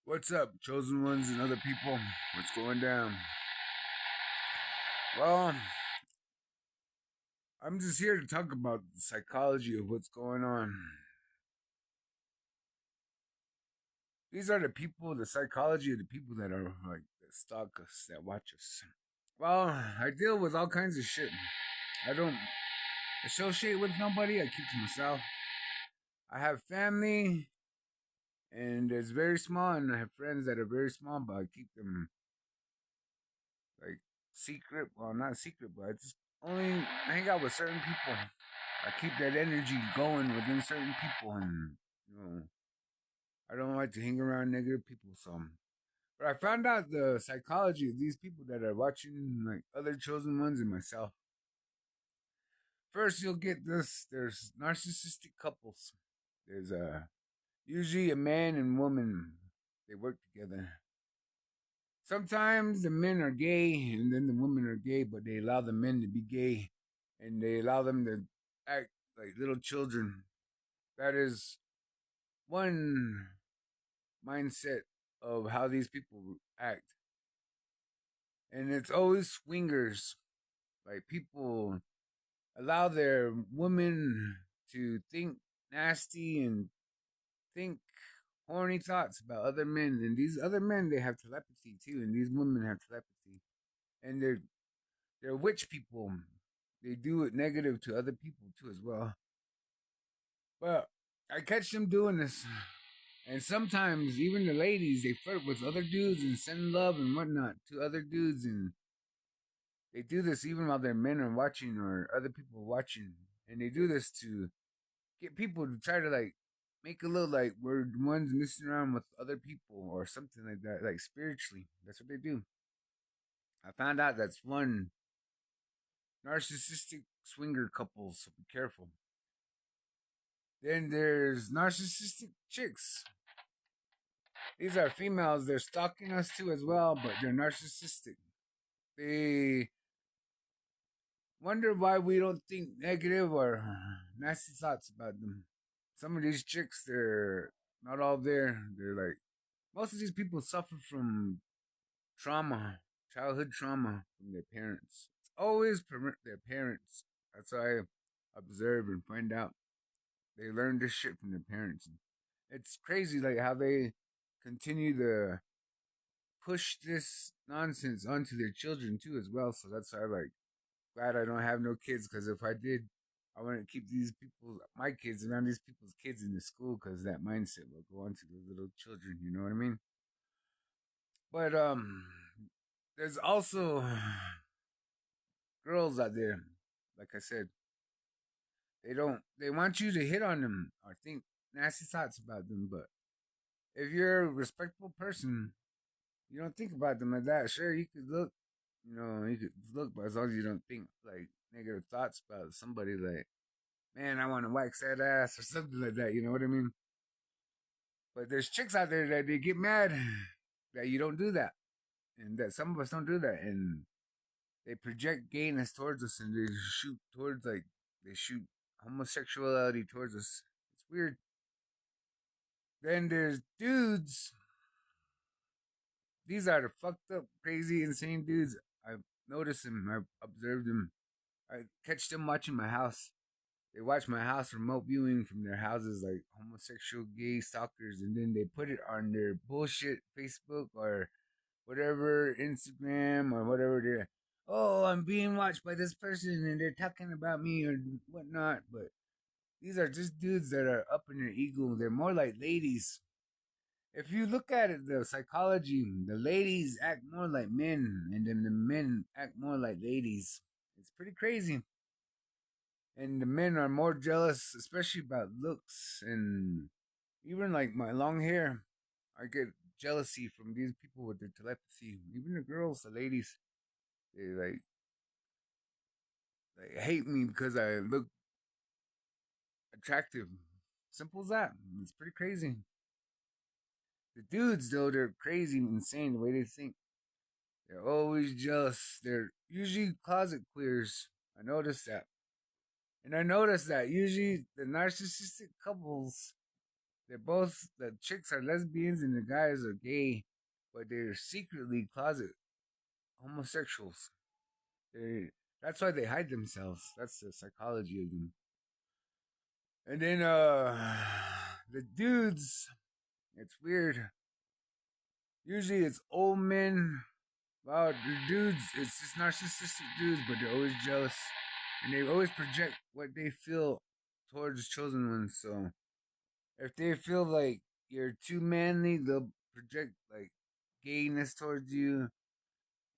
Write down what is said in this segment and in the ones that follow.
What's up, chosen ones and other people? What's going down? Well, I'm just here to talk about the psychology of what's going on. These are the people, the psychology of the people that are like that stalk us, that watch us. Well, I deal with all kinds of shit. I don't associate with nobody. I keep to myself. I have family, and it's very small, and I have friends that are very small, but I keep them like secret. Well, not secret, but I just only hang out with certain people. I keep that energy going within certain people, and you know, I don't like to hang around negative people. So, but I found out the psychology of these people that are watching, like other chosen ones and myself. First, you'll get this. There's narcissistic couples. There's usually a man and woman. They work together. Sometimes the men are gay and then the women are gay, but they allow the men to be gay and they allow them to act like little children. That is one mindset of how these people act. And it's always swingers. Like people allow their women to think nasty and think horny thoughts about other men. And these other men, they have telepathy too. And these women have telepathy. And they're witch people. They do it negative to other people too as well. But I catch them doing this. And sometimes even the ladies, they flirt with other dudes and send love and whatnot to other dudes. And they do this even while their men are watching or other people are watching. And they do this to get people to try to like make it look like we're the ones messing around with other people or something like that, like spiritually. That's what they do. I found out that's one narcissistic swinger couple, so be careful. Then there's narcissistic chicks. These are females. They're stalking us too as well, but they're narcissistic. They wonder why we don't think negative or nasty thoughts about them. Some of these chicks, they're not all there. They're like, most of these people suffer from trauma, childhood trauma from their parents. It's always their parents. That's what I observe and find out. They learn this shit from their parents. It's crazy, like how they continue to push this nonsense onto their children too, as well. So that's why I'm like glad I don't have no kids, because if I did, I want to keep these people, my kids, around these people's kids in the school, because that mindset will go on to the little children. You know what I mean? But there's also girls out there. Like I said, they don't. They want you to hit on them or think nasty thoughts about them. But if you're a respectful person, you don't think about them like that. Sure, you could look, you could look, but as long as you don't think like negative thoughts about somebody, like, man, I want to wax that ass or something like that. You know what I mean? But there's chicks out there that they get mad that you don't do that, and that some of us don't do that, and they project gayness towards us, and they shoot towards like they shoot homosexuality towards us. It's weird. Then there's dudes. These are the fucked up, crazy, insane dudes. I've noticed them. I've observed them. I catch them watching my house. They watch my house remote viewing from their houses, like homosexual gay stalkers, and then they put it on their bullshit Facebook or whatever, Instagram or whatever. They're, oh, I'm being watched by this person and they're talking about me or whatnot. But these are just dudes that are up in their ego. They're more like ladies. If you look at it, the psychology, the ladies act more like men, and then the men act more like ladies. It's pretty crazy. And the men are more jealous, especially about looks and even like my long hair. I get jealousy from these people with their telepathy. Even the girls, the ladies, they like hate me because I look attractive. Simple as that. It's pretty crazy. The dudes, though, they're crazy and insane the way they think. They're always jealous. They're usually closet queers. I noticed that. And I noticed that usually the narcissistic couples, They're both the chicks are lesbians and the guys are gay, but they're secretly closet homosexuals. They that's why they hide themselves. That's the psychology of them. And then the dudes, it's weird. Usually it's old men. Well, the dudes, it's just narcissistic dudes, but they're always jealous. And they always project what they feel towards chosen ones. So if they feel like you're too manly, they'll project like gayness towards you.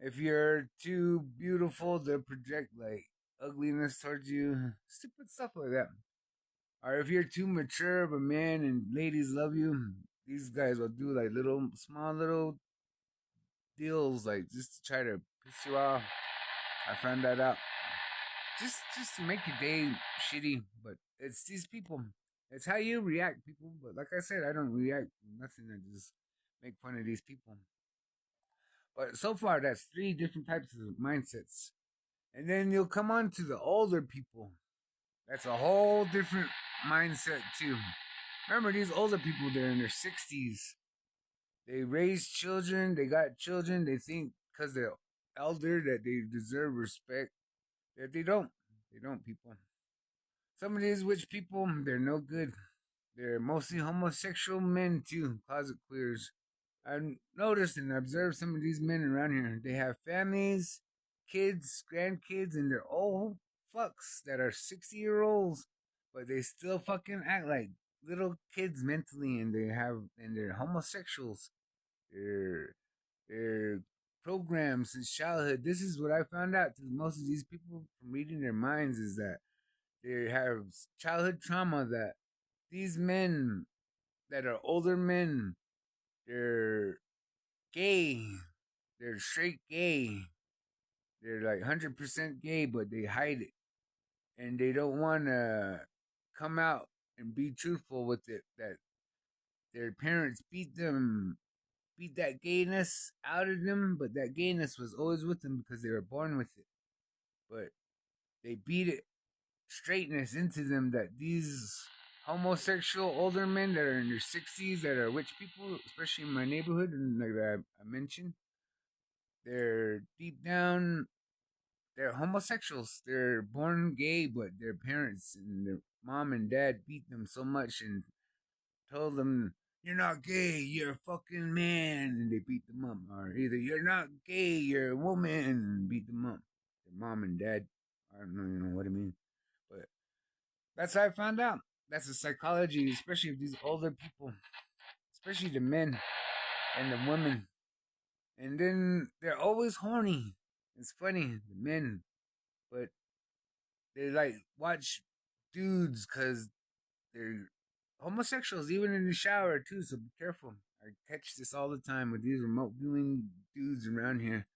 If you're too beautiful, they'll project like ugliness towards you. Stupid stuff like that. Or if you're too mature of a man and ladies love you, these guys will do like little, small little deals, like just to try to piss you off. I found that out. Just to make your day shitty, but it's these people. It's how you react, people. But like I said, I don't react to nothing. I just make fun of these people. But so far, that's three different types of mindsets. And then you'll come on to the older people. That's a whole different mindset too. Remember, these older people, they're in their 60s. They raise children, they got children, they think because they're elder that they deserve respect. That they don't. They don't, people. Some of these witch people, they're no good. They're mostly homosexual men too, closet queers. I've noticed and observed some of these men around here. They have families, kids, grandkids, and they're old fucks that are 60-year-olds, but they still fucking act like little kids mentally, and they're homosexuals. They're they're programs since childhood. This is what I found out through most of these people from reading their minds is that they have childhood trauma that these men that are older men, they're gay, they're straight gay, they're like 100% gay, but they hide it and they don't want to come out and be truthful with it that their parents beat that gayness out of them, but that gayness was always with them because they were born with it. But they beat it straightness into them that these homosexual older men that are in their 60s that are witch people, especially in my neighborhood, and like I mentioned, they're deep down, they're homosexuals. They're born gay, but their parents and their mom and dad beat them so much and told them, "You're not gay, you're a fucking man," and they beat them up. Or either "You're not gay, you're a woman," and beat them up. Their mom and dad. I don't know what I mean, but that's how I found out. That's the psychology, especially of these older people, especially the men and the women. And then they're always horny. It's funny, the men, but they like watch dudes because they're homosexuals, even in the shower too. So be careful. I catch this all the time with these remote viewing dudes around here,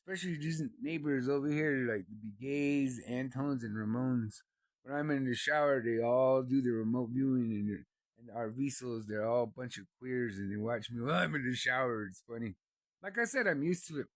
especially these neighbors over here, like the gays, Antones, and Ramones. When I'm in the shower, they all do the remote viewing, and our Visos, they're all a bunch of queers, and they watch me while I'm in the shower. It's funny. Like I said, I'm used to it.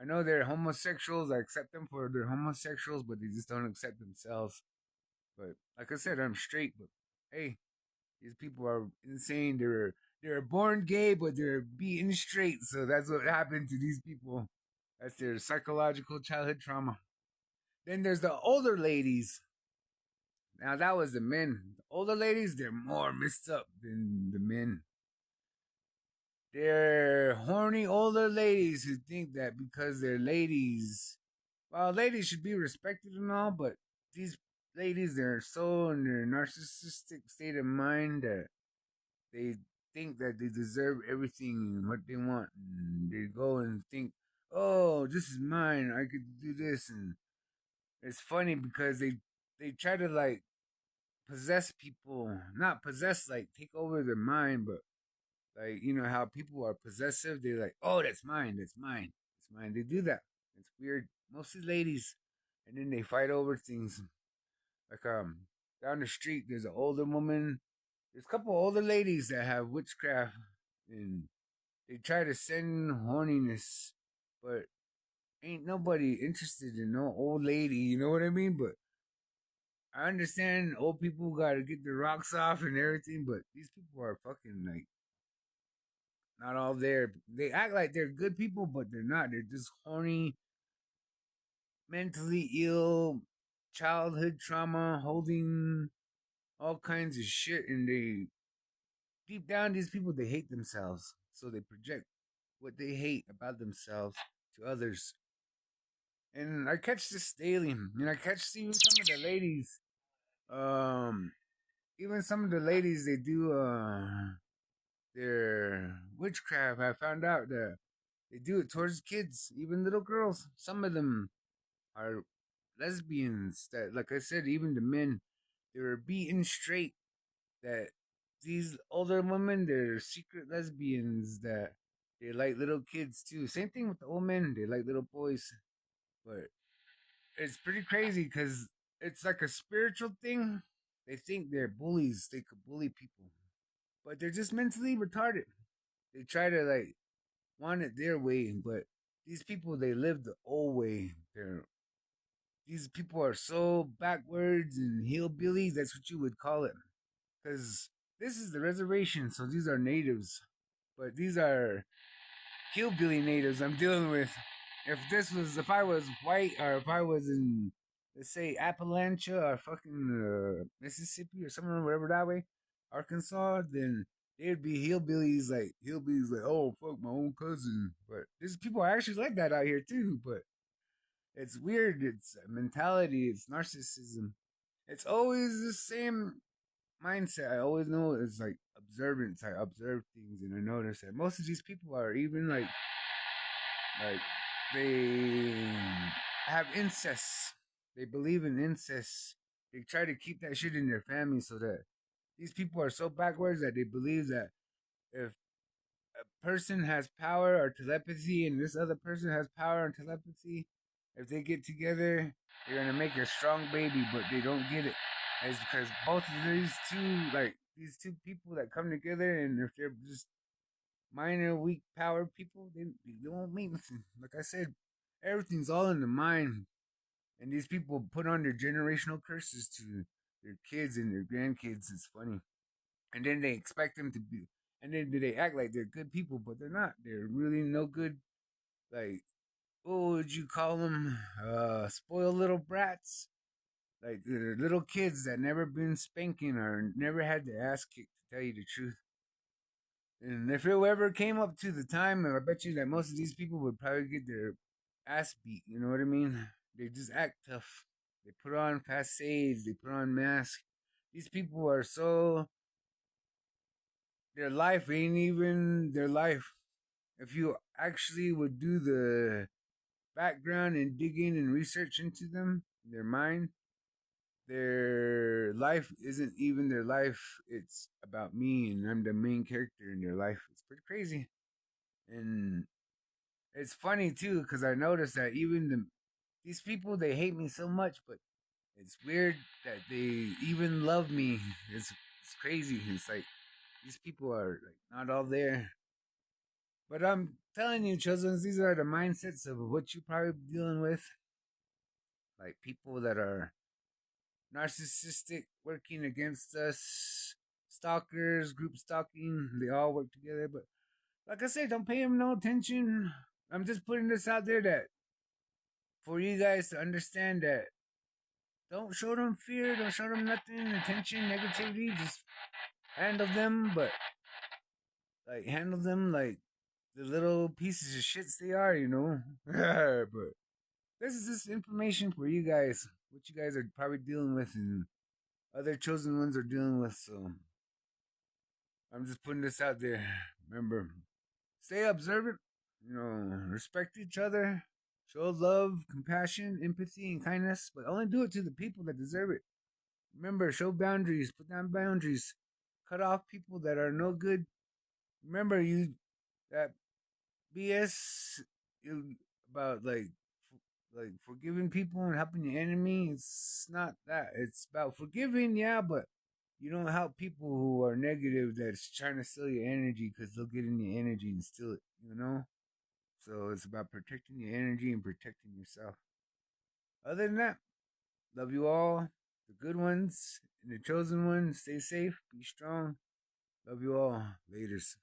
I know they're homosexuals. I accept them for their homosexuals, but they just don't accept themselves. But like I said, I'm straight. But hey, these people are insane. They're born gay, but they're beaten straight. So that's what happened to these people. That's their psychological childhood trauma. Then there's the older ladies. Now that was the men. The older ladies, they're more messed up than the men. They're horny older ladies who think that because they're ladies, well, ladies should be respected and all, but these ladies, they're so in their narcissistic state of mind that they think that they deserve everything and what they want. And they go and think, oh, this is mine. I could do this. And it's funny because they try to like possess people, not possess, like take over their mind, but like, you know how people are possessive? They're like, oh, that's mine. That's mine. It's mine. They do that. It's weird. Mostly ladies. And then they fight over things. Like, down the street, there's an older woman. There's a couple older ladies that have witchcraft, and they try to send horniness, but ain't nobody interested in no old lady. You know what I mean? But I understand old people got to get their rocks off and everything, but these people are fucking like not all there. They act like they're good people, but they're not. They're just horny, mentally ill, childhood trauma, holding all kinds of shit, and they deep down, these people they hate themselves, so they project what they hate about themselves to others. And I catch this daily, and I catch even some of the ladies. Um, even some of the ladies they do their witchcraft. I found out that they do it towards kids, even little girls. Some of them are lesbians. That, like I said, even the men they were beaten straight. That these older women, they're secret lesbians. That they like little kids too. Same thing with the old men. They like little boys. But it's pretty crazy because it's like a spiritual thing. They think they're bullies. They could bully people, but they're just mentally retarded. They try to like want it their way, but these people they live the old way. These people are so backwards and hillbillies. That's what you would call it, because this is the reservation. So these are natives, but these are hillbilly natives I'm dealing with. If I was white, or if I was in, let's say, Appalachia or fucking Mississippi or somewhere, wherever that way, Arkansas, then they'd be hillbillies like, oh fuck my own cousin. But there's people actually like that out here too. But it's weird. It's a mentality. It's narcissism. It's always the same mindset. I always know it's like observance. I observe things and I notice that most of these people are even like they have incest. They believe in incest. They try to keep that shit in their family so that these people are so backwards that they believe that if a person has power or telepathy and this other person has power and telepathy, if they get together, they're gonna make a strong baby, but they don't get it. It's because both of these two people that come together, and if they're just minor weak power people, they won't mean nothing. Like I said, everything's all in the mind. And these people put on their generational curses to their kids and their grandkids. It's funny. And then they expect them to be, and then they act like they're good people, but they're not. They're really no good. Like, what would you call them? Spoiled little brats. Like, they're little kids that never been spanking or never had their ass kicked, to tell you the truth. And if it ever came up to the time, I bet you that most of these people would probably get their ass beat. You know what I mean? They just act tough. They put on facades. They put on masks. These people are so. Their life ain't even their life. If you actually would do the background and digging and research into them, their mind, their life isn't even their life. It's about me, and I'm the main character in their life. It's pretty crazy. And it's funny too because I noticed that these people they hate me so much, but it's weird that they even love me. It's crazy. It's like these people are like not all there. But I'm telling you, children, these are the mindsets of what you probably dealing with. Like people that are narcissistic, working against us, stalkers, group stalking. They all work together. But like I said, don't pay them no attention. I'm just putting this out there that for you guys to understand that don't show them fear, don't show them nothing, attention, negativity. Just handle them, but like handle them like the little pieces of shits they are, you know. But this is just information for you guys, what you guys are probably dealing with, and other chosen ones are dealing with. So I'm just putting this out there. Remember, stay observant. You know, respect each other. Show love, compassion, empathy, and kindness, but only do it to the people that deserve it. Remember, show boundaries, put down boundaries, cut off people that are no good. Remember, you that BS you, about like forgiving people and helping your enemy. It's not that. It's about forgiving, yeah, but you don't help people who are negative that's trying to steal your energy because they'll get in your energy and steal it. You know. So it's about protecting your energy and protecting yourself. Other than that, love you all. the good ones and the chosen ones. Stay safe, be strong. Love you all. Laters.